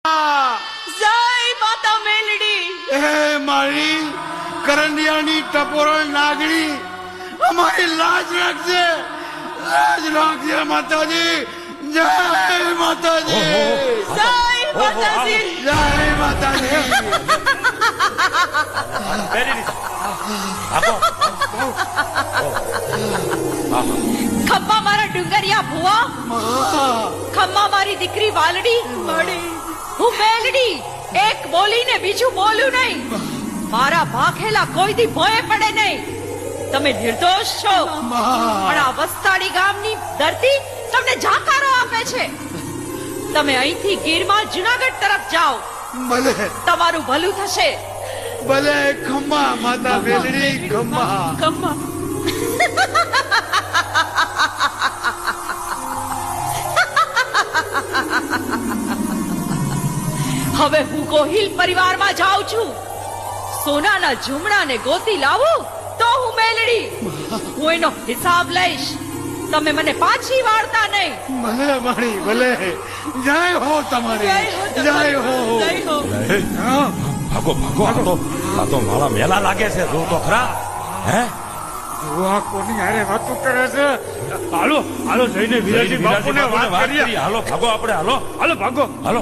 જય માતા મેલડી. એ મારી કરંડિયાની ટપોરણ નાગણી, અમારી લાજ રાખજે, લાજ રાખજે માતાજી. જય માતાજી, જય માતાજી. જય માતાજી. ખમ્મા મારા ડુંગરિયા ભુવા, ખમ્મા મારી દીકરી વાલડી, હું મેલડી. એક બોલીને બીજું બોલું નહીં. મારા ભાખેલા કોઈ દી ભોય પડે નહીં. તમે નિર્દોષ છો, પણ આ વસ્તાડી ગામની ધરતી તમને જાકારો આપે છે. તમે અહીંથી ગીરમાં જુનાગઢ તરફ જાઓ, ભલે તમારું ભલું થશે. ભલે. ખમ્મા માતા મેલડી, ખમ્મા. ખમ્મા. હવે હું ગોહિલ પરિવારમાં જાઉં છું. સોનાના ઝુમડાને ગોતી લાવું તો હું મેલડી. હું એનો હિસાબ લઈશ. તમે મને પાછી વાળતા નહીં. ભલે મારી, ભલે. જય હો તમારી, જય હો. હા. ભાગો ભાગો, આ તો મારા મેલા લાગે છે. જો તો ખરા. હે આ કોની હારે વાતો કરે છે? હાલો હાલો, જઈને વિરાજી બાપુને વાત કરીએ. હાલો ભાગો આપણે, હાલો હાલો ભાગો, હાલો.